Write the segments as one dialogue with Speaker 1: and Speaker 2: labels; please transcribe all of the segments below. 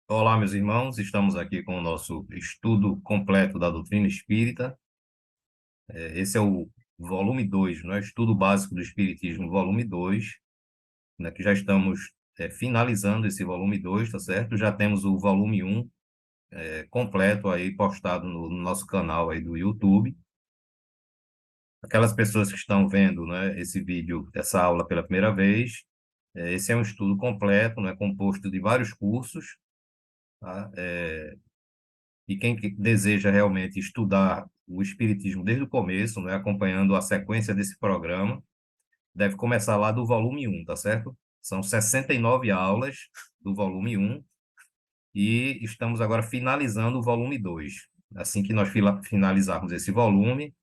Speaker 1: Olá, meus irmãos, estamos aqui com o nosso estudo completo da doutrina espírita. Esse é o volume 2, não é? Estudo básico do Espiritismo, volume 2, né, que já estamos finalizando esse volume 2, tá certo? Já temos o volume um completo aí postado no nosso canal aí do YouTube. Aquelas pessoas que estão vendo, né, esse vídeo, essa aula pela primeira vez, esse é um estudo completo, né, composto de vários cursos, tá? E quem que deseja realmente estudar o Espiritismo desde o começo, né, acompanhando a sequência desse programa, deve começar lá do volume um, tá certo? São 69 aulas do volume um e estamos agora finalizando o volume 2. Assim que nós finalizarmos esse volume,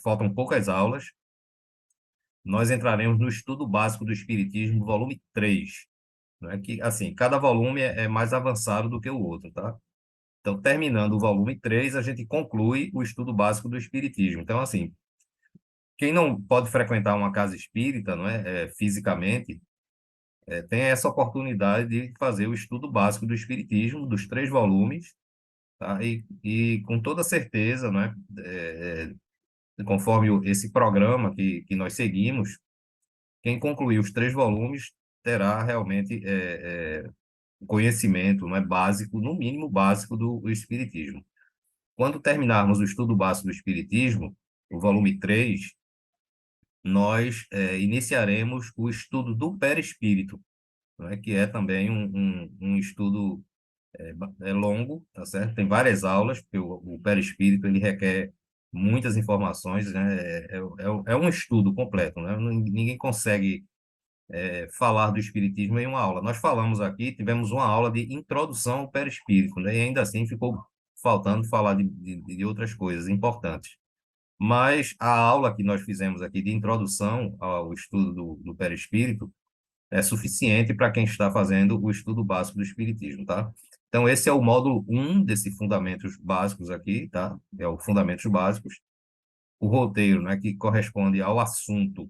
Speaker 1: faltam poucas aulas, nós entraremos no estudo básico do Espiritismo, volume 3, né? Que, assim, cada volume é mais avançado do que o outro, tá? Então, terminando o volume 3, a gente conclui o estudo básico do Espiritismo. Então, assim, quem não pode frequentar uma casa espírita, não é, fisicamente, tem essa oportunidade de fazer o estudo básico do Espiritismo, dos 3 volumes, tá? E com toda certeza, não é, conforme esse programa que nós seguimos, quem concluir os 3 volumes terá realmente conhecimento, não é, básico, no mínimo básico do Espiritismo. Quando terminarmos o estudo básico do Espiritismo, o volume 3, nós iniciaremos o estudo do perispírito, né, que é também um estudo longo, tá certo? Tem várias aulas, porque o perispírito ele requer muitas informações, né? É um estudo completo, né? Ninguém consegue falar do espiritismo em uma aula. Nós falamos aqui, tivemos uma aula de introdução ao perispírito, né? E ainda assim ficou faltando falar de outras coisas importantes. Mas a aula que nós fizemos aqui de introdução ao estudo do perispírito é suficiente para quem está fazendo o estudo básico do espiritismo, tá? Então, esse é o módulo um desse Fundamentos Básicos aqui, tá? É o Fundamentos Básicos. O roteiro, né, que corresponde ao assunto,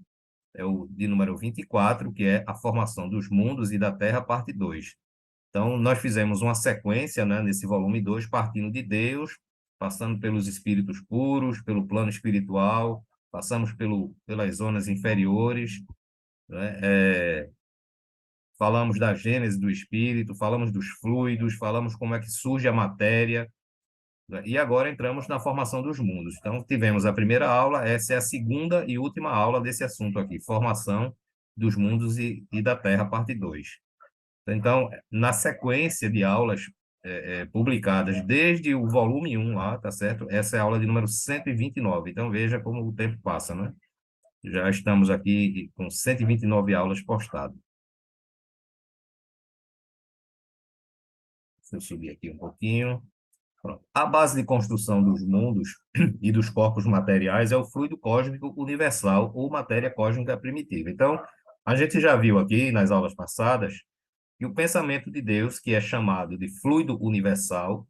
Speaker 1: é o de número 24, que é a formação dos mundos e da Terra, parte 2. Então, nós fizemos uma sequência, né, nesse volume 2, partindo de Deus, passando pelos espíritos puros, pelo plano espiritual, passamos pelas zonas inferiores, né, falamos da gênese do espírito, falamos dos fluidos, falamos como é que surge a matéria, né, e agora entramos na formação dos mundos. Então, tivemos a primeira aula, essa é a segunda e última aula desse assunto aqui, formação dos mundos e da Terra, parte 2. Então, na sequência de aulas publicadas desde o volume um lá, tá certo? Essa é a aula de número 129. Então, veja como o tempo passa, né? Já estamos aqui com 129 aulas postadas. Deixa eu subir aqui um pouquinho. Pronto. A base de construção dos mundos e dos corpos materiais é o fluido cósmico universal ou matéria cósmica primitiva. Então, a gente já viu aqui nas aulas passadas que o pensamento de Deus, que é chamado de fluido universal,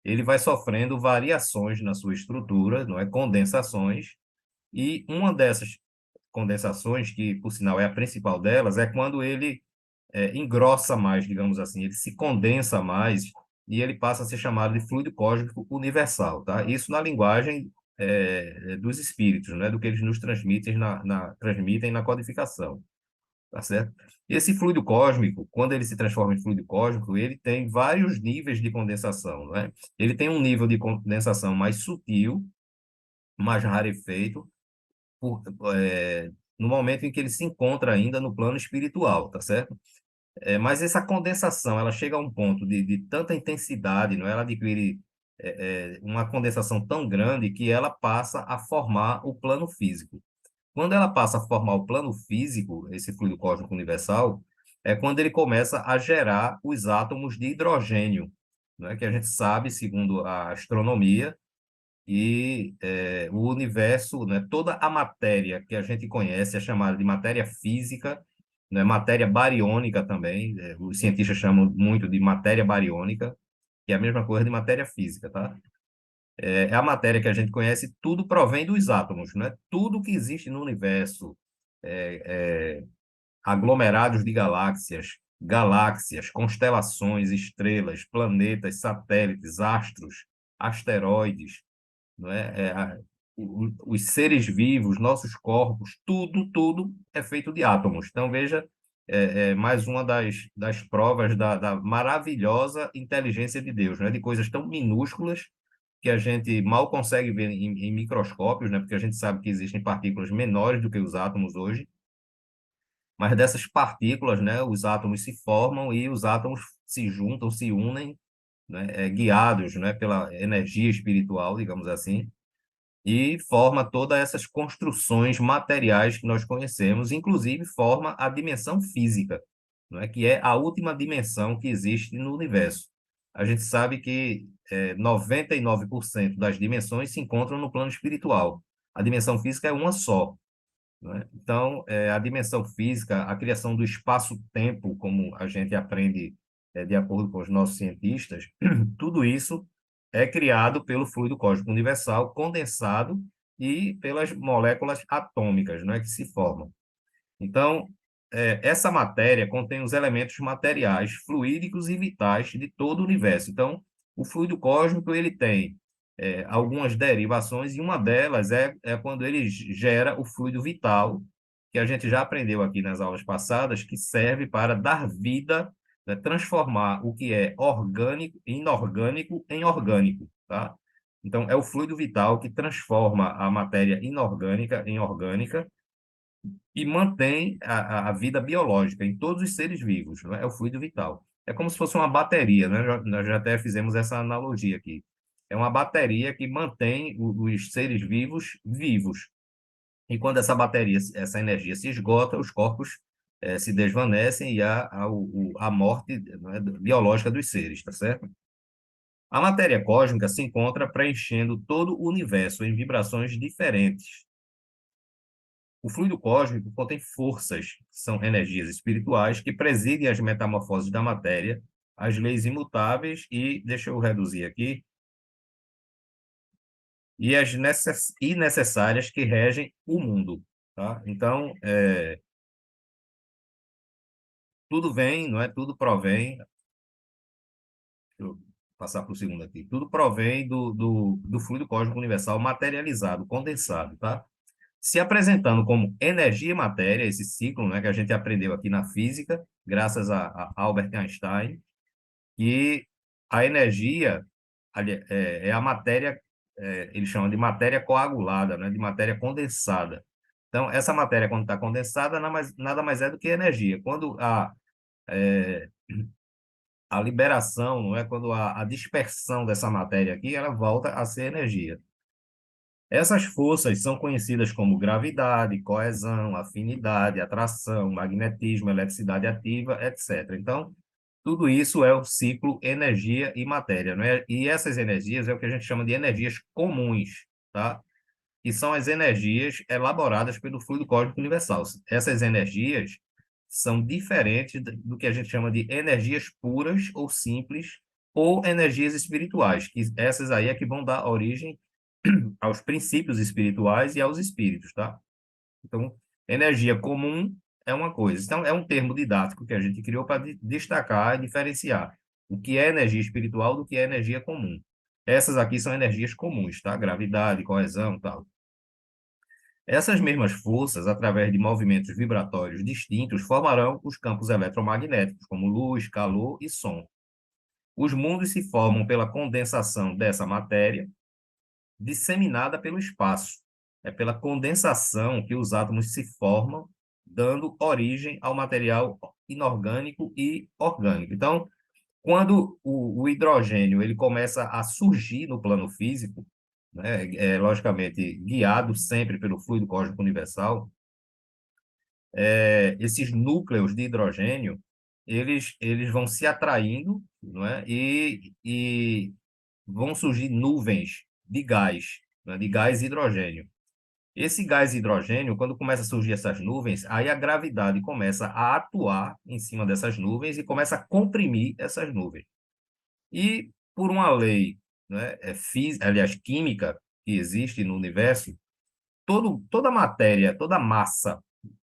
Speaker 1: ele vai sofrendo variações na sua estrutura, não é? Condensações, e uma dessas condensações, que por sinal é a principal delas, é quando ele engrossa mais, digamos assim, ele se condensa mais e ele passa a ser chamado de fluido cósmico universal, tá? Isso na linguagem dos espíritos, né? Do que eles nos transmitem na codificação, tá certo? Esse fluido cósmico, quando ele se transforma em fluido cósmico, ele tem vários níveis de condensação, né? Ele tem um nível de condensação mais sutil, mais rarefeito, por, no momento em que ele se encontra ainda no plano espiritual, tá certo? Mas essa condensação, ela chega a um ponto de tanta intensidade, não é? Ela adquire uma condensação tão grande que ela passa a formar o plano físico. Quando ela passa a formar o plano físico, esse fluido cósmico universal, é quando ele começa a gerar os átomos de hidrogênio, né? Que a gente sabe, segundo a astronomia, e o universo, né, toda a matéria que a gente conhece é chamada de matéria física, né, matéria bariônica também, os cientistas chamam muito de matéria bariônica, que é a mesma coisa de matéria física, tá? É a matéria que a gente conhece, tudo provém dos átomos, né? Tudo que existe no universo, é, aglomerados de galáxias, galáxias, constelações, estrelas, planetas, satélites, astros, asteroides, não é? Os seres vivos, nossos corpos, tudo é feito de átomos. Então, veja, mais uma das provas da maravilhosa inteligência de Deus, né? De coisas tão minúsculas que a gente mal consegue ver em microscópios, né? Porque a gente sabe que existem partículas menores do que os átomos hoje, mas dessas partículas, né? Os átomos se formam e os átomos se juntam, se unem, né? Guiados, né? Pela energia espiritual, digamos assim, e forma todas essas construções materiais que nós conhecemos, inclusive forma a dimensão física, não é? Que é a última dimensão que existe no universo. A gente sabe que 99% das dimensões se encontram no plano espiritual. A dimensão física é uma só, não é? Então, a dimensão física, a criação do espaço-tempo, como a gente aprende de acordo com os nossos cientistas, tudo isso é criado pelo fluido cósmico universal condensado e pelas moléculas atômicas, né, que se formam. Então, essa matéria contém os elementos materiais, fluídicos e vitais de todo o universo. Então, o fluido cósmico ele tem algumas derivações, e uma delas é quando ele gera o fluido vital, que a gente já aprendeu aqui nas aulas passadas, que serve para dar vida, né, transformar o que é orgânico, inorgânico em orgânico, tá? Então, é o fluido vital que transforma a matéria inorgânica em orgânica, e mantém a vida biológica em todos os seres vivos, não é? É o fluido vital. É como se fosse uma bateria, né? Nós já até fizemos essa analogia aqui. É uma bateria que mantém os seres vivos vivos. E quando essa bateria, essa energia se esgota, os corpos se desvanecem e há a morte, né, biológica dos seres, tá certo? A matéria cósmica se encontra preenchendo todo o universo em vibrações diferentes. O fluido cósmico contém forças, que são energias espirituais, que presidem as metamorfoses da matéria, as leis imutáveis e, deixa eu reduzir aqui, e as necessárias que regem o mundo. Tá? Então, tudo vem, não é? Tudo provém. Deixa eu passar para o segundo aqui. Tudo provém do fluido cósmico universal materializado, condensado, tá? Se apresentando como energia e matéria, esse ciclo, né, que a gente aprendeu aqui na física, graças a Albert Einstein, e a energia é a matéria, eles chamam de matéria coagulada, né, de matéria condensada. Então, essa matéria, quando está condensada, nada mais é do que energia. Quando a liberação, não é? Quando a dispersão dessa matéria aqui, ela volta a ser energia. Essas forças são conhecidas como gravidade, coesão, afinidade, atração, magnetismo, eletricidade ativa, etc. Então, tudo isso é o ciclo energia e matéria, não é? E essas energias é o que a gente chama de energias comuns, tá? Que são as energias elaboradas pelo fluido cósmico universal. Essas energias são diferentes do que a gente chama de energias puras ou simples ou energias espirituais, que essas aí é que vão dar origem aos princípios espirituais e aos espíritos, tá? Então, energia comum é uma coisa. Então, é um termo didático que a gente criou para destacar e diferenciar o que é energia espiritual do que é energia comum. Essas aqui são energias comuns, tá? Gravidade, coesão, tal. Essas mesmas forças, através de movimentos vibratórios distintos, formarão os campos eletromagnéticos, como luz, calor e som. Os mundos se formam pela condensação dessa matéria, disseminada pelo espaço. É pela condensação que os átomos se formam, dando origem ao material inorgânico e orgânico. Então, quando o hidrogênio ele começa a surgir no plano físico, né, logicamente guiado sempre pelo fluido cósmico universal, esses núcleos de hidrogênio eles vão se atraindo, não é? E vão surgir nuvens de gás, né, de gás hidrogênio. Esse gás hidrogênio, quando começa a surgir essas nuvens, aí a gravidade começa a atuar em cima dessas nuvens e começa a comprimir essas nuvens. E por uma lei, né, aliás, química que existe no universo, toda matéria, toda massa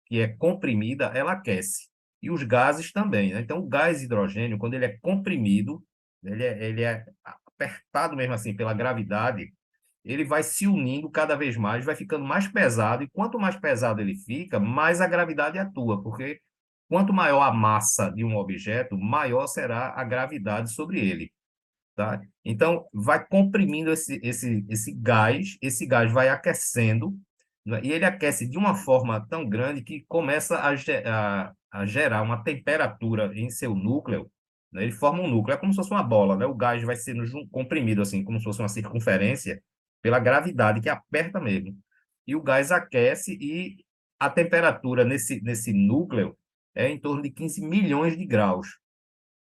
Speaker 1: que é comprimida, ela aquece. e os gases também, né? Então, o gás hidrogênio, quando ele é comprimido, ele é apertado mesmo assim pela gravidade, ele vai se unindo cada vez mais, vai ficando mais pesado, e quanto mais pesado ele fica, mais a gravidade atua, porque quanto maior a massa de um objeto, maior será a gravidade sobre ele, tá? Então, vai comprimindo esse gás vai aquecendo, né? E ele aquece de uma forma tão grande que começa a gerar uma temperatura em seu núcleo, né? Ele forma um núcleo, é como se fosse uma bola, né? O gás vai sendo comprimido, assim, como se fosse uma circunferência, pela gravidade, que aperta mesmo. E o gás aquece e a temperatura nesse núcleo é em torno de 15 milhões de graus.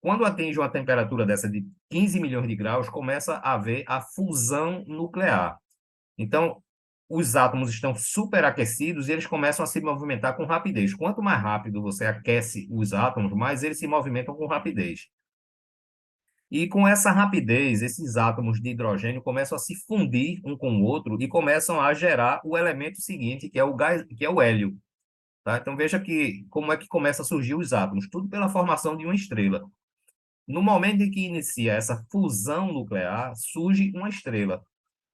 Speaker 1: Quando atinge uma temperatura dessa de 15 milhões de graus, começa a haver a fusão nuclear. Então, os átomos estão superaquecidos e eles começam a se movimentar com rapidez. Quanto mais rápido você aquece os átomos, mais eles se movimentam com rapidez. E com essa rapidez, esses átomos de hidrogênio começam a se fundir um com o outro e começam a gerar o elemento seguinte, que é o gás, que é o hélio. Tá? Então veja que como é que começa a surgir os átomos, tudo pela formação de uma estrela. No momento em que inicia essa fusão nuclear, surge uma estrela.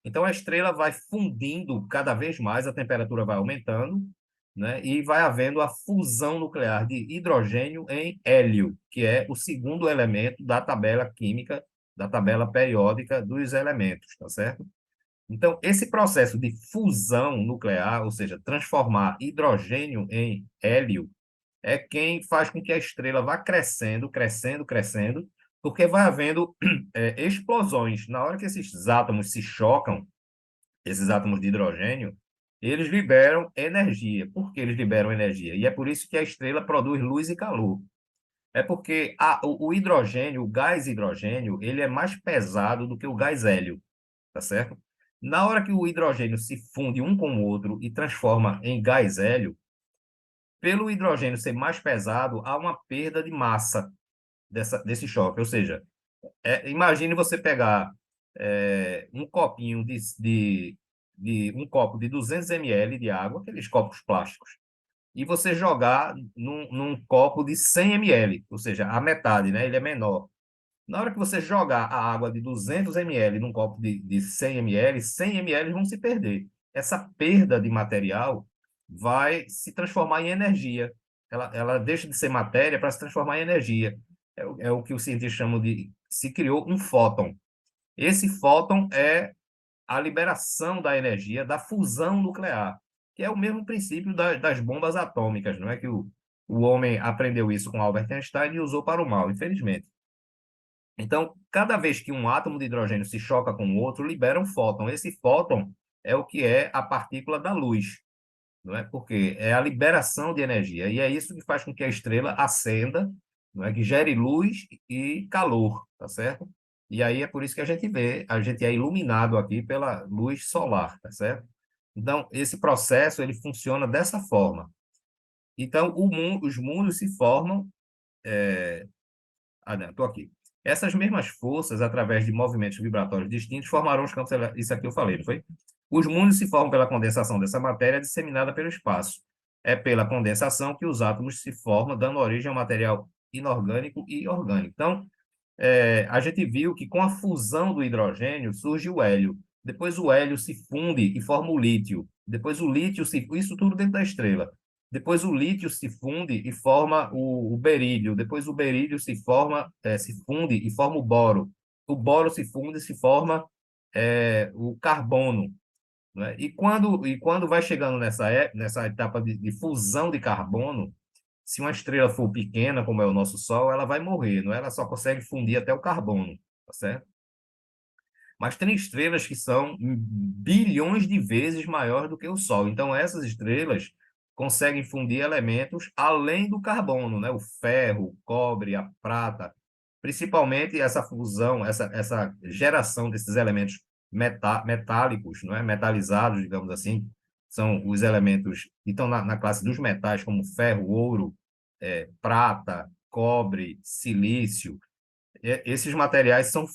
Speaker 1: Então, a estrela vai fundindo cada vez mais, a temperatura vai aumentando, né? E vai havendo a fusão nuclear de hidrogênio em hélio, que é o segundo elemento da tabela química, da tabela periódica dos elementos, tá certo? Então, esse processo de fusão nuclear, ou seja, transformar hidrogênio em hélio, é quem faz com que a estrela vá crescendo, crescendo, crescendo, porque vai havendo explosões. Na hora que esses átomos se chocam, esses átomos de hidrogênio, eles liberam energia. Por que eles liberam energia? E é por isso que a estrela produz luz e calor. É porque o hidrogênio, o gás hidrogênio, ele é mais pesado do que o gás hélio, tá certo? Na hora que o hidrogênio se funde um com o outro e transforma em gás hélio, pelo hidrogênio ser mais pesado, há uma perda de massa desse choque. Ou seja, imagine você pegar um copinho um copo de 200 ml de água, aqueles copos plásticos, e você jogar num copo de 100 ml, ou seja, a metade, né? Ele é menor. Na hora que você jogar a água de 200 ml num copo de 100 ml, 100 ml vão se perder. Essa perda de material vai se transformar em energia. Ela deixa de ser matéria para se transformar em energia. É o que os cientistas chamam de... Se criou um fóton. Esse fóton é a liberação da energia da fusão nuclear, que é o mesmo princípio das bombas atômicas, não é que o homem aprendeu isso com Albert Einstein e usou para o mal, infelizmente. Então, cada vez que um átomo de hidrogênio se choca com o outro, libera um fóton. Esse fóton é o que é a partícula da luz, não é? Porque é a liberação de energia. E é isso que faz com que a estrela acenda, não é? Que gere luz e calor, tá certo? E aí é por isso que a gente é iluminado aqui pela luz solar, tá certo? Então, esse processo, ele funciona dessa forma. Então, os mundos se formam não, estou aqui. Essas mesmas forças, através de movimentos vibratórios distintos, formarão os campos. Isso aqui eu falei, não foi? Os mundos se formam pela condensação dessa matéria disseminada pelo espaço. É pela condensação que os átomos se formam, dando origem ao material inorgânico e orgânico. Então, a gente viu que com a fusão do hidrogênio surge o hélio. Depois o hélio se funde e forma o lítio. Depois o lítio se... Isso tudo dentro da estrela. Depois o lítio se funde e forma o berílio. Depois o berílio se funde e forma o boro. O boro se funde e se forma o carbono, né? E quando vai chegando nessa etapa de fusão de carbono, se uma estrela for pequena, como é o nosso Sol, ela vai morrer, não é? Ela só consegue fundir até o carbono, tá certo? Mas tem estrelas que são bilhões de vezes maiores do que o Sol. Então, essas estrelas conseguem fundir elementos além do carbono, né? O ferro, o cobre, a prata. Principalmente essa fusão, essa geração desses elementos metálicos, não é? Metalizados, digamos assim, são os elementos que estão na classe dos metais, como ferro, ouro, prata, cobre, silício. Esses materiais são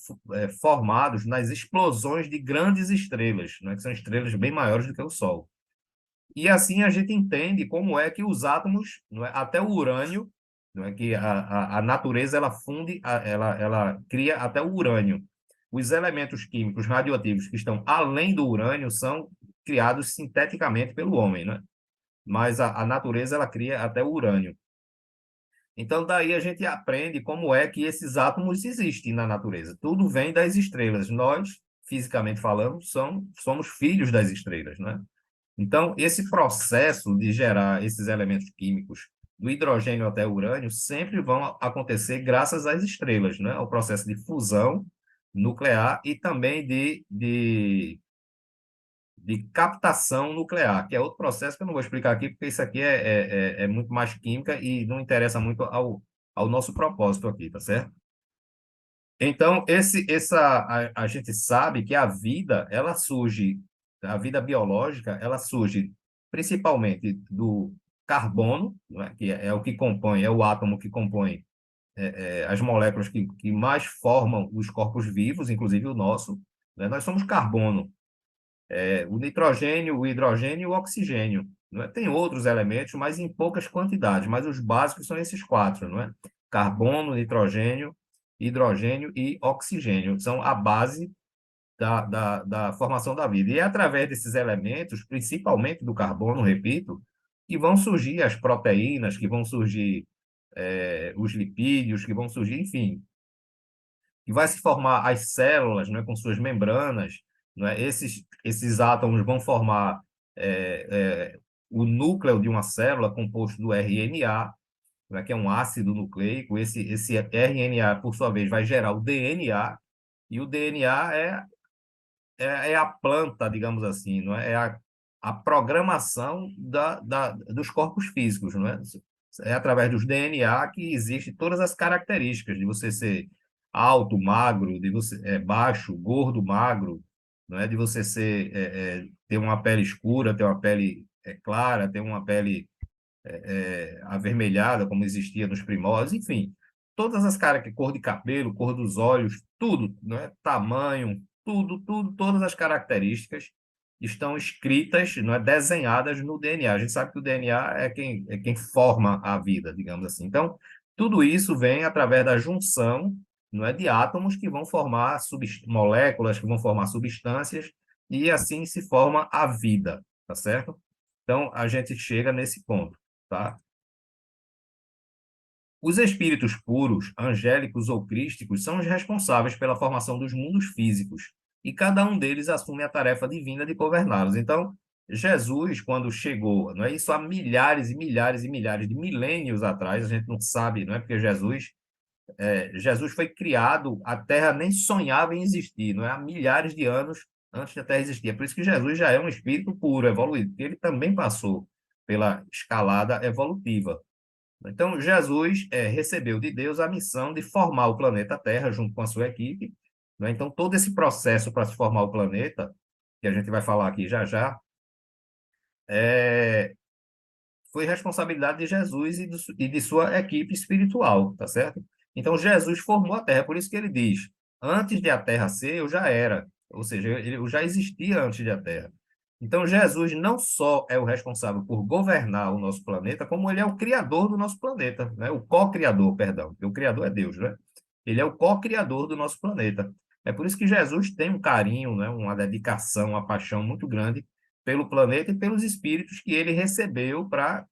Speaker 1: formados nas explosões de grandes estrelas, né, que são estrelas bem maiores do que o Sol. E assim a gente entende como é que os átomos, não é, até o urânio, não é que a natureza ela funde, ela cria até o urânio. Os elementos químicos radioativos que estão além do urânio são criados sinteticamente pelo homem, né? Mas a natureza ela cria até o urânio. Então, daí a gente aprende como é que esses átomos existem na natureza. Tudo vem das estrelas. Nós, fisicamente falando, somos filhos das estrelas, né? Então, esse processo de gerar esses elementos químicos, do hidrogênio até o urânio, sempre vão acontecer graças às estrelas, né? O processo de fusão nuclear e também de captação nuclear, que é outro processo que eu não vou explicar aqui, porque isso aqui é muito mais química e não interessa muito ao nosso propósito aqui, tá certo? Então, a gente sabe que a vida, ela surge, a vida biológica, ela surge principalmente do carbono, não é? Que é o que compõe, é o átomo que compõe as moléculas que mais formam os corpos vivos, inclusive o nosso, né? Nós somos carbono, o nitrogênio, o hidrogênio e o oxigênio. Não é? Tem outros elementos, mas em poucas quantidades, mas os básicos são esses quatro, não é? Carbono, nitrogênio, hidrogênio e oxigênio. São a base da formação da vida. E é através desses elementos, principalmente do carbono, repito, que vão surgir as proteínas, que vão surgir os lipídios, que vão surgir, enfim, que vai se formar as células, né, com suas membranas, né? Esses átomos vão formar o núcleo de uma célula composto do RNA, né, que é um ácido nucleico. Esse RNA, por sua vez, vai gerar o DNA, e o DNA é a planta, digamos assim, não é? É a programação dos corpos físicos, não é? É através dos DNA que existem todas as características de você ser alto, magro, de você baixo, gordo, magro, não é? De você ter uma pele escura, ter uma pele clara, ter uma pele avermelhada, como existia nos primórdios, enfim, todas as características, cor de cabelo, cor dos olhos, tudo, né? Tamanho, tudo, todas as características estão escritas, não é, desenhadas no DNA. A gente sabe que o DNA é quem forma a vida, digamos assim. Então, tudo isso vem através da junção, não é, de átomos que vão formar moléculas, que vão formar substâncias, e assim se forma a vida, tá certo? Então, a gente chega nesse ponto, tá? Os espíritos puros, angélicos ou crísticos, são os responsáveis pela formação dos mundos físicos, e cada um deles assume a tarefa divina de governá-los. Então, Jesus, quando chegou, não é isso há milhares e milhares e milhares de milênios atrás, a gente não sabe, não é porque Jesus foi criado, a Terra nem sonhava em existir, não é? Há milhares de anos antes da Terra existir. É por isso que Jesus já é um espírito puro, evoluído, porque ele também passou pela escalada evolutiva. Então, Jesus recebeu de Deus a missão de formar o planeta Terra junto com a sua equipe, né? Então, todo esse processo para se formar o planeta, que a gente vai falar aqui já já, é, foi responsabilidade de Jesus e de sua equipe espiritual, tá certo? Então, Jesus formou a Terra, por isso que ele diz, antes de a Terra ser, eu já era, ou seja, eu já existia antes de a Terra. Então, Jesus não só é o responsável por governar o nosso planeta, como ele é o criador do nosso planeta, né? O co-criador, perdão, porque o criador é Deus, né? Ele é o co-criador do nosso planeta. É por isso que Jesus tem um carinho, né? Uma dedicação, uma paixão muito grande pelo planeta e pelos espíritos que ele recebeu para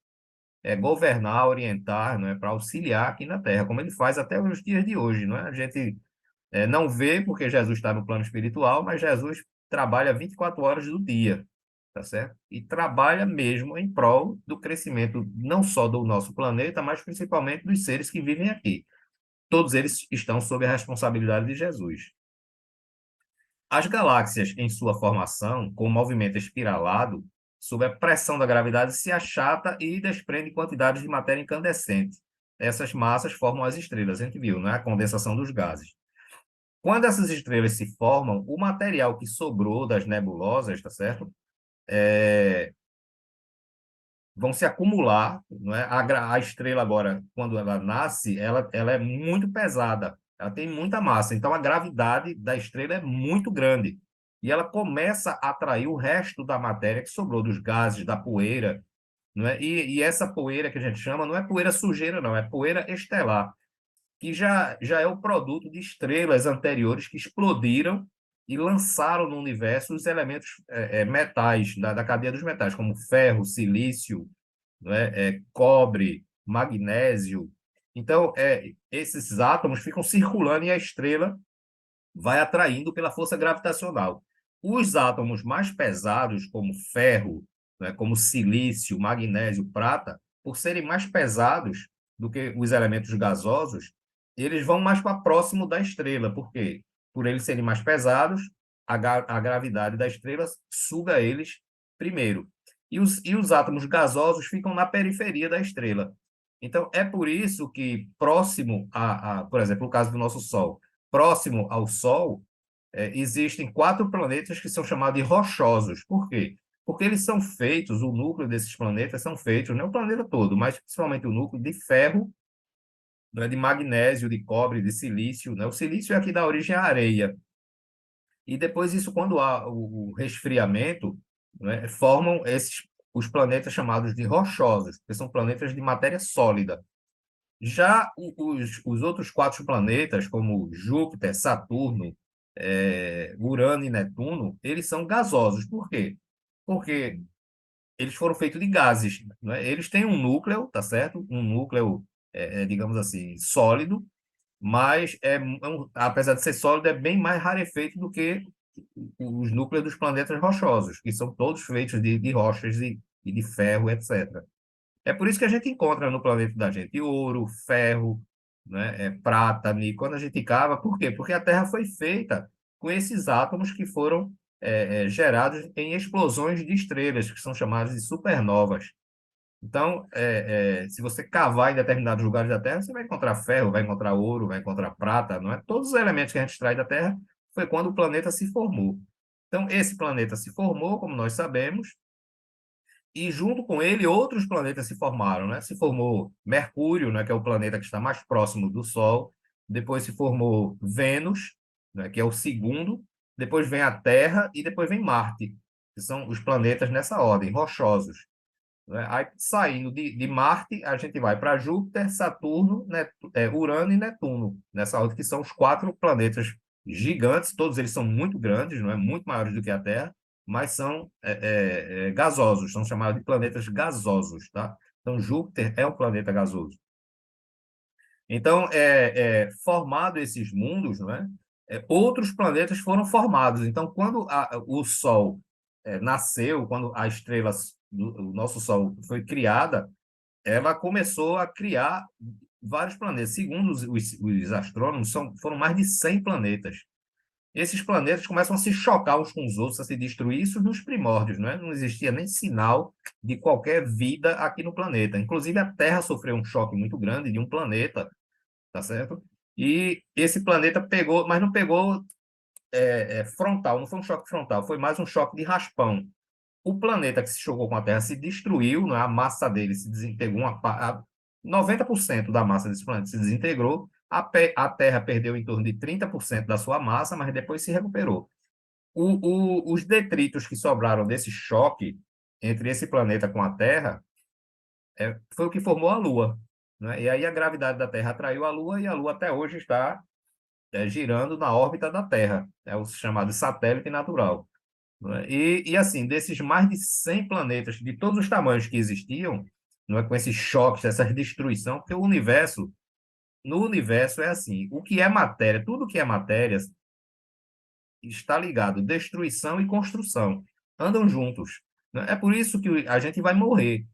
Speaker 1: governar, orientar, não é? Para auxiliar aqui na Terra, como ele faz até os dias de hoje, não é? A gente não vê porque Jesus está no plano espiritual, mas Jesus trabalha 24 horas do dia, tá certo? E trabalha mesmo em prol do crescimento não só do nosso planeta, mas principalmente dos seres que vivem aqui. Todos eles estão sob a responsabilidade de Jesus. As galáxias, em sua formação, com movimento espiralado, sob a pressão da gravidade, se achata e desprende quantidades de matéria incandescente. Essas massas formam as estrelas, a gente viu, né? A condensação dos gases. Quando essas estrelas se formam, o material que sobrou das nebulosas, tá certo? Vão se acumular, não é? A estrela agora, quando ela nasce, ela é muito pesada, ela tem muita massa, então a gravidade da estrela é muito grande. E ela começa a atrair o resto da matéria que sobrou dos gases, da poeira, não é? E essa poeira que a gente chama não é poeira sujeira, não, é poeira estelar, que já é o produto de estrelas anteriores que explodiram e lançaram no universo os elementos metais da cadeia dos metais, como ferro, silício, né, cobre, magnésio. Então, esses átomos ficam circulando e a estrela vai atraindo pela força gravitacional. Os átomos mais pesados, como ferro, né, como silício, magnésio, prata, por serem mais pesados do que os elementos gasosos, eles vão mais para próximo da estrela. Por quê? Por eles serem mais pesados, a gravidade da estrela suga eles primeiro. E os átomos gasosos ficam na periferia da estrela. Então, é por isso que próximo por exemplo, o caso do nosso Sol, próximo ao Sol, existem quatro planetas que são chamados de rochosos. Por quê? Porque eles são feitos, o núcleo desses planetas são feitos, não o planeta todo, mas principalmente o núcleo de ferro, né, de magnésio, de cobre, de silício. Né? O silício é aqui da origem à areia. E depois isso, quando há o resfriamento, né, formam os planetas chamados de rochosos, que são planetas de matéria sólida. Já os outros quatro planetas, como Júpiter, Saturno, Urano e Netuno, eles são gasosos. Por quê? Porque eles foram feitos de gases, né? Eles têm um núcleo, tá certo? Um núcleo, digamos assim, sólido, mas apesar de ser sólido, é bem mais rarefeito do que os núcleos dos planetas rochosos, que são todos feitos de rochas e de ferro, etc. É por isso que a gente encontra no planeta da gente ouro, ferro, né, prata, níquel, quando a gente cava. Por quê? Porque a Terra foi feita com esses átomos que foram gerados em explosões de estrelas, que são chamadas de supernovas. Então, se você cavar em determinados lugares da Terra, você vai encontrar ferro, vai encontrar ouro, vai encontrar prata, não é? Todos os elementos que a gente extrai da Terra foi quando o planeta se formou. Então, esse planeta se formou, como nós sabemos, e junto com ele outros planetas se formaram, né? Se formou Mercúrio, né, que é o planeta que está mais próximo do Sol, depois se formou Vênus, né, que é o segundo, depois vem a Terra e depois vem Marte, que são os planetas nessa ordem, rochosos. Né? Aí, saindo de Marte, a gente vai para Júpiter, Saturno, Urano e Netuno, nessa ordem que são os quatro planetas gigantes, todos eles são muito grandes, não é? Muito maiores do que a Terra, mas são gasosos, são chamados de planetas gasosos, tá? Então, Júpiter é um planeta gasoso. Então, formado esses mundos, não é? Outros planetas foram formados. Então, quando o Sol nasceu, quando a estrela do nosso Sol foi criada, ela começou a criar vários planetas. Segundo os astrônomos, foram mais de 100 planetas. Esses planetas começam a se chocar uns com os outros, a se destruir, isso nos primórdios, não é? Não existia nem sinal de qualquer vida aqui no planeta. Inclusive, a Terra sofreu um choque muito grande de um planeta, tá certo? E esse planeta pegou, mas não pegou frontal, não foi um choque frontal, foi mais um choque de raspão. O planeta que se chocou com a Terra se destruiu, né? A massa dele se desintegrou, 90% da massa desse planeta se desintegrou, a Terra perdeu em torno de 30% da sua massa, mas depois se recuperou. Os detritos que sobraram desse choque entre esse planeta com a Terra foi o que formou a Lua. Né? E aí a gravidade da Terra atraiu a Lua e a Lua até hoje está girando na órbita da Terra, é o chamado satélite natural. Né? E assim, desses mais de 100 planetas, de todos os tamanhos que existiam, não é, com esses choques, essa destruição, porque no universo é assim, o que é matéria, tudo que é matéria está ligado, destruição e construção, andam juntos. Né? É por isso que a gente vai morrer,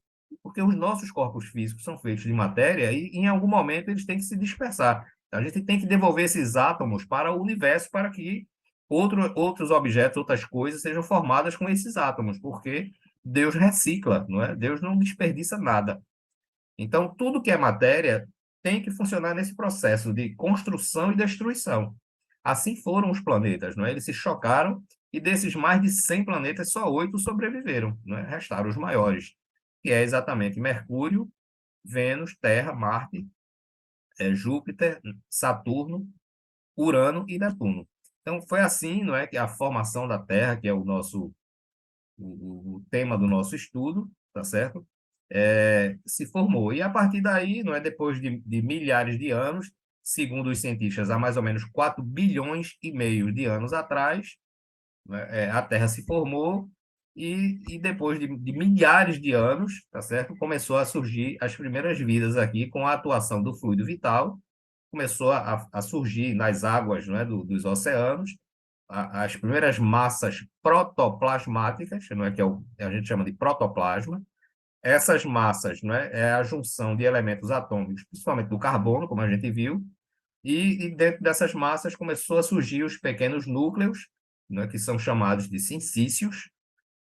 Speaker 1: porque os nossos corpos físicos são feitos de matéria e em algum momento eles têm que se dispersar. A gente tem que devolver esses átomos para o universo para que outros objetos, outras coisas sejam formadas com esses átomos, porque Deus recicla, não é? Deus não desperdiça nada. Então, tudo que é matéria tem que funcionar nesse processo de construção e destruição. Assim foram os planetas, não é? Eles se chocaram e desses mais de 100 planetas, só 8 sobreviveram, não é? Restaram os maiores, que é exatamente Mercúrio, Vênus, Terra, Marte, Júpiter, Saturno, Urano e Netuno. Então, foi assim, não é, que a formação da Terra, que é o tema do nosso estudo, tá certo? se formou. E a partir daí, não é, depois de milhares de anos, segundo os cientistas, há mais ou menos 4 bilhões e meio de anos atrás, né, a Terra se formou e depois de milhares de anos, tá certo? Começou a surgir as primeiras vidas aqui com a atuação do fluido vital, começou a surgir nas águas, não é, dos oceanos as primeiras massas protoplasmáticas, não é, que a gente chama de protoplasma. Essas massas, não é a junção de elementos atômicos, principalmente do carbono, como a gente viu, e dentro dessas massas começou a surgir os pequenos núcleos, né, que são chamados de sincícios,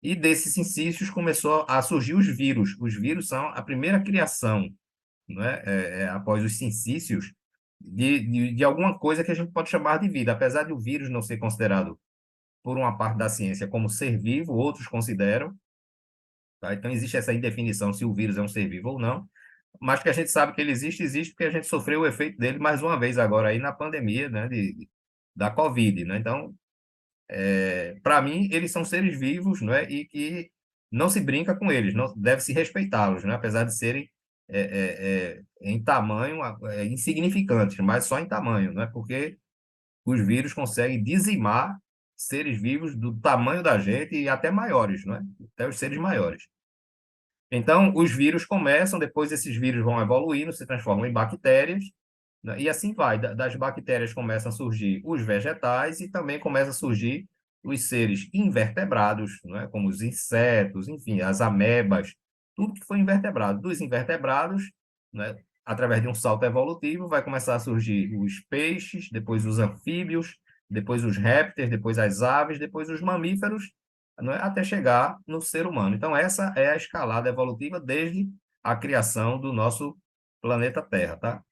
Speaker 1: e desses sincícios começou a surgir os vírus. Os vírus são a primeira criação, né, após os sincícios, de alguma coisa que a gente pode chamar de vida. Apesar de o vírus não ser considerado, por uma parte da ciência, como ser vivo, outros consideram, tá? Então existe essa indefinição se o vírus é um ser vivo ou não, mas que a gente sabe que ele existe, existe porque a gente sofreu o efeito dele mais uma vez agora aí na pandemia, né, da Covid, né? Então, para mim, eles são seres vivos, não é? E que não se brinca com eles, não deve se respeitá-los, né? Apesar de serem em tamanho insignificantes, mas só em tamanho, não é? Porque os vírus conseguem dizimar seres vivos do tamanho da gente e até maiores, não é? Até os seres maiores. Então, os vírus começam, depois esses vírus vão evoluindo, se transformam em bactérias, né? E assim vai. Das bactérias começam a surgir os vegetais e também começam a surgir os seres invertebrados, né? Como os insetos, enfim, as amebas, tudo que foi invertebrado. Dos invertebrados, né? Através de um salto evolutivo, vai começar a surgir os peixes, depois os anfíbios, depois os répteis, depois as aves, depois os mamíferos, né? Até chegar no ser humano. Então, essa é a escalada evolutiva desde a criação do nosso planeta Terra, tá?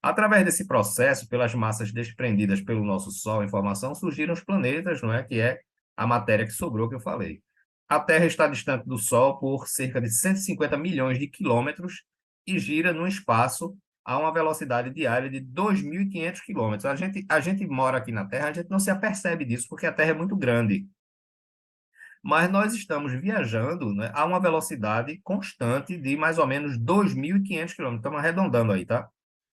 Speaker 1: Através desse processo, pelas massas desprendidas pelo nosso Sol em formação, surgiram os planetas, não é? Que é a matéria que sobrou que eu falei. A Terra está distante do Sol por cerca de 150 milhões de quilômetros e gira no espaço a uma velocidade diária de 2.500 quilômetros. A gente mora aqui na Terra, a gente não se apercebe disso porque a Terra é muito grande. Mas nós estamos viajando, né, a uma velocidade constante de mais ou menos 2.500 quilômetros. Estamos arredondando aí, tá?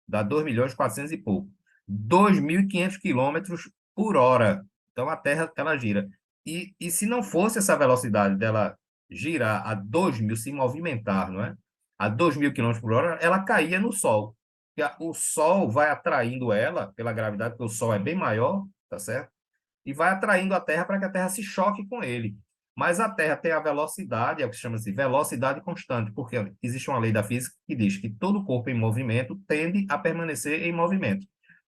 Speaker 1: Dá 2 milhões e 400 e pouco. 2.500 quilômetros por hora. Então, a Terra, ela gira. E se não fosse essa velocidade dela girar a 2.000, se movimentar, não é? A 2.000 quilômetros por hora, ela caía no Sol. O Sol vai atraindo ela, pela gravidade, porque o Sol é bem maior, tá certo? E vai atraindo a Terra para que a Terra se choque com ele. Mas a Terra tem a velocidade, é o que se chama de velocidade constante, porque existe uma lei da física que diz que todo corpo em movimento tende a permanecer em movimento.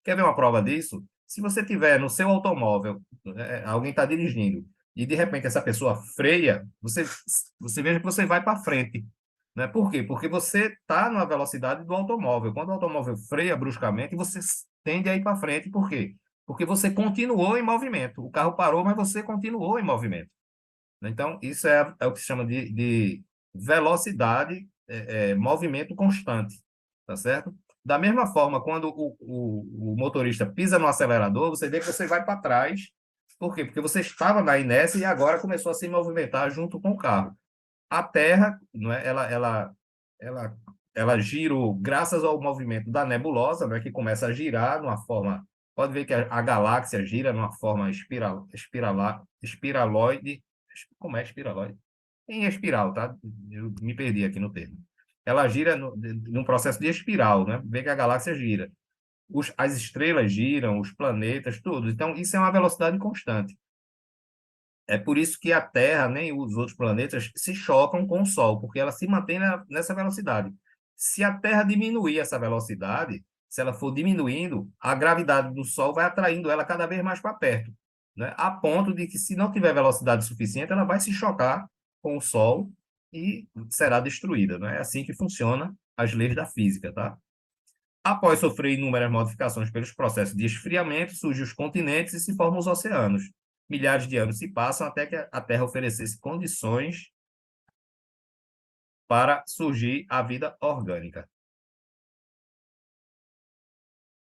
Speaker 1: Quer ver uma prova disso? Se você tiver no seu automóvel, alguém está dirigindo, e de repente essa pessoa freia, você veja que você vai para frente. Né? Por quê? Porque você está na velocidade do automóvel. Quando o automóvel freia bruscamente, você tende a ir para frente. Por quê? Porque você continuou em movimento. O carro parou, mas você continuou em movimento. Então, isso é o que se chama de velocidade, movimento constante, tá certo? Da mesma forma, quando o motorista pisa no acelerador, você vê que você vai para trás. Por quê? Porque você estava na inércia e agora começou a se movimentar junto com o carro. A Terra, não é, ela, ela gira graças ao movimento da nebulosa, não é, que começa a girar numa forma. Pode ver que a galáxia gira numa forma espiraloide. Como é espiraloide? Em espiral, tá? Eu me perdi aqui no termo. Ela gira num processo de espiral, né? Vê que a galáxia gira. As estrelas giram, os planetas, tudo. Então, isso é uma velocidade constante. É por isso que a Terra nem os outros planetas se chocam com o Sol, porque ela se mantém nessa velocidade. Se a Terra diminuir essa velocidade, se ela for diminuindo, a gravidade do Sol vai atraindo ela cada vez mais para perto, né? A ponto de que, se não tiver velocidade suficiente, ela vai se chocar com o Sol e será destruída, né? É assim que funciona as leis da física, tá? Após sofrer inúmeras modificações pelos processos de esfriamento, surgem os continentes e se formam os oceanos. Milhares de anos se passam até que a Terra oferecesse condições para surgir a vida orgânica.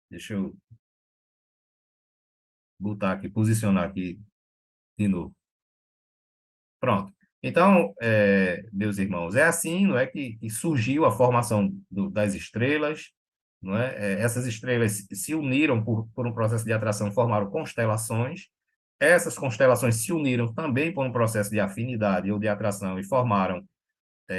Speaker 1: Deixa eu botar aqui, posicionar aqui de novo. Pronto. Então, meus irmãos, é assim, não é, que surgiu a formação das estrelas, não é? Essas estrelas se uniram por um processo de atração, formaram constelações. Essas constelações se uniram também por um processo de afinidade ou de atração e formaram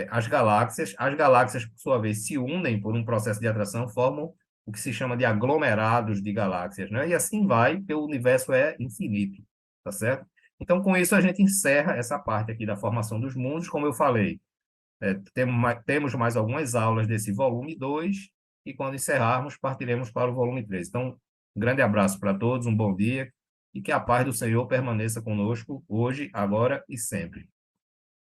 Speaker 1: as galáxias. As galáxias, por sua vez, se unem por um processo de atração, formam o que se chama de aglomerados de galáxias, né? E assim vai, porque o universo é infinito, tá certo? Então, com isso, a gente encerra essa parte aqui da formação dos mundos. Como eu falei, temos mais algumas aulas desse volume 2 e quando encerrarmos, partiremos para o volume 3. Então, um grande abraço para todos, um bom dia, e que a paz do Senhor permaneça conosco hoje, agora e sempre.